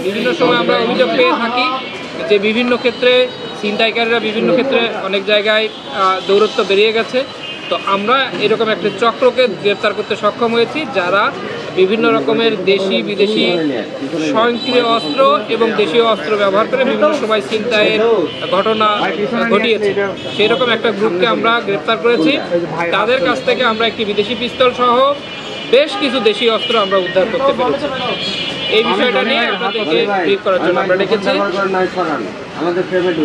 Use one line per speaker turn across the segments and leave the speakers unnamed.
বিভিন্ন সময় আমরা অভিযোগ পেয়ে থাকি যে বিভিন্ন ক্ষেত্রে ছিনতাইকারীরা বিভিন্ন ক্ষেত্রে অনেক জায়গায় দৌরত্ব বেরিয়ে গেছে। তো আমরা এরকম একটা চক্রকে গ্রেপ্তার করতে সক্ষম হয়েছি, যারা বিভিন্ন রকমের দেশি বিদেশি স্বয়ংক্রিয় অস্ত্র এবং দেশীয় অস্ত্র ব্যবহার করে বিভিন্ন সময় ছিনতাইয়ের ঘটনা ঘটিয়েছে। সেই রকম একটা গ্রুপকে আমরা গ্রেপ্তার করেছি। তাদের কাছ থেকে আমরা একটি বিদেশি পিস্তল সহ বেশ কিছু দেশীয় অস্ত্র আমরা উদ্ধার করতে পেরেছি। এই বিষয়টা নিয়ে আপনাদেরকে ব্রিফ করার জন্য আমরা ডেকেছি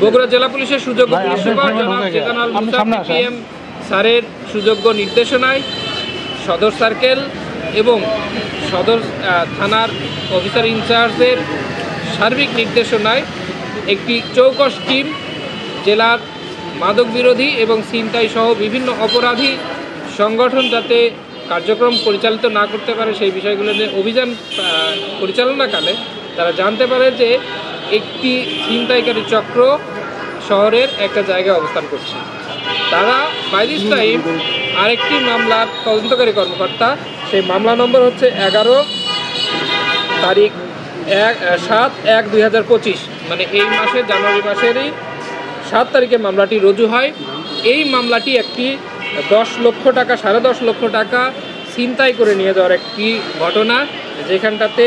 বগুড়া জেলা পুলিশের সুযোগ্য পুলিশ সুপার জনাব জেদানাল মুসাফ পিএম স্যারের সুযোগ্য নির্দেশনায় সদর সার্কেল এবং সদর থানার অফিসার ইনচার্জের সার্বিক নির্দেশনায় একটি চৌকস টিম জেলার মাদক বিরোধী এবং ছিনতাই সহ বিভিন্ন অপরাধী সংগঠন যাতে কার্যক্রম পরিচালিত না করতে পারে সেই বিষয়গুলো নিয়ে অভিযান পরিচালনাকালে তারা জানতে পারে যে একটি ছিনতাইকারী চক্র শহরের একটা জায়গায় অবস্থান করছে। তারা বাই দিস টাইম আরেকটি মামলার তদন্তকারী কর্মকর্তা, সেই মামলা নম্বর হচ্ছে 11 তারিখ 7/1/2025, মানে এই মাসের জানুয়ারি মাসেরই 7 তারিখে মামলাটি রুজু হয়। এই মামলাটি একটি 10 লক্ষ টাকা 10.5 লক্ষ টাকা ছিনতাই করে নিয়ে যাওয়ার একটি ঘটনা, যেখানটাতে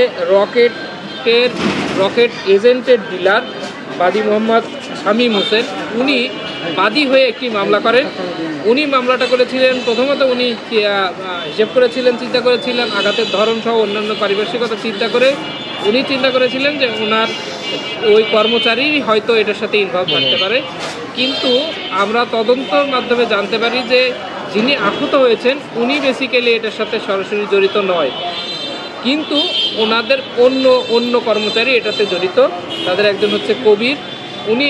রকেট এজেন্টের ডিলার বাদী মোহাম্মদ শামীম হোসেন উনি বাদী হয়ে একটি মামলা করেন। উনি মামলাটা করেছিলেন, প্রথমত উনি হিসেব করেছিলেন, চিন্তা করেছিলেন আঘাতের ধরন সহ অন্যান্য পারিপার্শ্বিকতা চিন্তা করে উনি চিন্তা করেছিলেন যে ওনার ওই কর্মচারী হয়তো এটার সাথে ইনভলভ থাকতে পারে। কিন্তু আমরা তদন্তের মাধ্যমে জানতে পারি যে যিনি আহত হয়েছেন উনি বেসিক্যালি এটার সাথে সরাসরি জড়িত নয়, কিন্তু ওনাদের অন্য কর্মচারী এটাতে জড়িত। তাদের একজন হচ্ছে কবির, উনি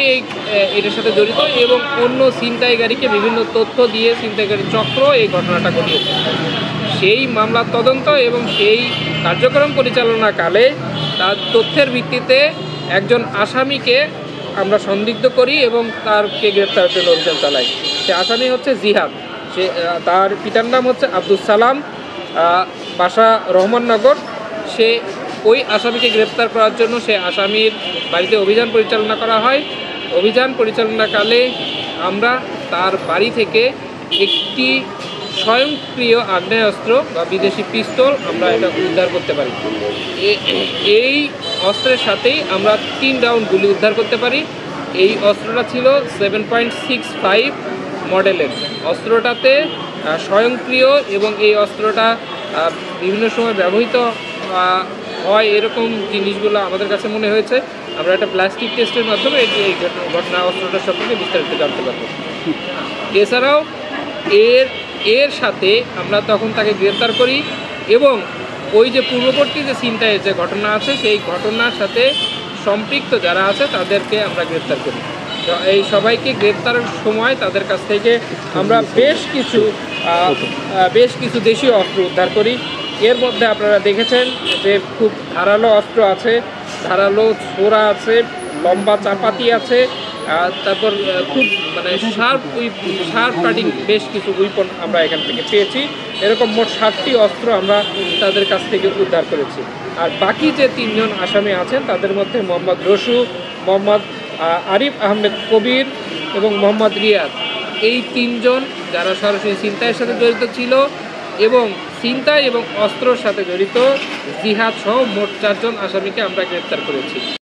এটার সাথে জড়িত এবং অন্য ছিনতাইকারীকে বিভিন্ন তথ্য দিয়ে ছিনতাইকারী চক্র এই ঘটনাটা ঘটিয়েছে। সেই মামলার তদন্ত এবং সেই কার্যক্রম পরিচালনাকালে তার তথ্যের ভিত্তিতে একজন আসামিকে আমরা সন্দিগ্ধ করি এবং তারকে গ্রেপ্তারের জন্য অভিযান চালাই। সে আসামি হচ্ছে জিহাদ, তার পিতার নাম হচ্ছে আব্দুল সালাম, বাসা রহমাননগর। সে ওই আসামিকে গ্রেপ্তার করার জন্য সে আসামির বাড়িতে অভিযান পরিচালনা করা হয়। অভিযান পরিচালনাকালে আমরা তার বাড়ি থেকে একটি স্বয়ংক্রিয় আগ্নেয়াস্ত্র বা বিদেশি পিস্তল আমরা এটা উদ্ধার করতে পারি। এই অস্ত্রের সাথেই আমরা 3 রাউন্ড গুলি উদ্ধার করতে পারি। এই অস্ত্রটা ছিল 7.65 মডেলের। অস্ত্রটাতে স্বয়ংক্রিয় এবং এই অস্ত্রটা বিভিন্ন সময় ব্যবহৃত হয় এরকম জিনিসগুলো আমাদের কাছে মনে হয়েছে। আমরা একটা প্লাস্টিক টেস্টের মাধ্যমে এই ঘটনা অস্ত্রটার সম্পর্কে বিস্তারিত জানতে পারব। এছাড়াও এর সাথে আমরা তখন তাকে গ্রেপ্তার করি এবং ওই যে পূর্ববর্তী যে ছিনতাইয়ের যে ঘটনা আছে সেই ঘটনার সাথে সম্পৃক্ত যারা আছে তাদেরকে আমরা গ্রেপ্তার করি। এই সবাইকে গ্রেপ্তারের সময় তাদের কাছ থেকে আমরা বেশ কিছু দেশীয় অস্ত্র উদ্ধার করি। এর মধ্যে আপনারা দেখেছেন যে খুব ধারালো অস্ত্র আছে, ধারালো ছোরা আছে, লম্বা চাপাতি আছে, তারপর খুব শার্প কাটিং বেশ কিছু উইপন আমরা এখান থেকে পেয়েছি। এরকম মোট 7টি অস্ত্র আমরা তাদের কাছ থেকে উদ্ধার করেছি। আর বাকি যে 3 জন আসামি আছেন তাদের মধ্যে মোহাম্মদ রসু, মোহাম্মদ আরিফ আহমেদ কবির এবং মোহাম্মদ রিয়াদ, এই 3 জন যারা সরাসরি ছিনতাইয়ের সাথে জড়িত ছিল এবং ছিনতাই এবং অস্ত্রের সাথে জড়িত জিহাদ সহ মোট 4 জন আসামিকে আমরা গ্রেপ্তার করেছি।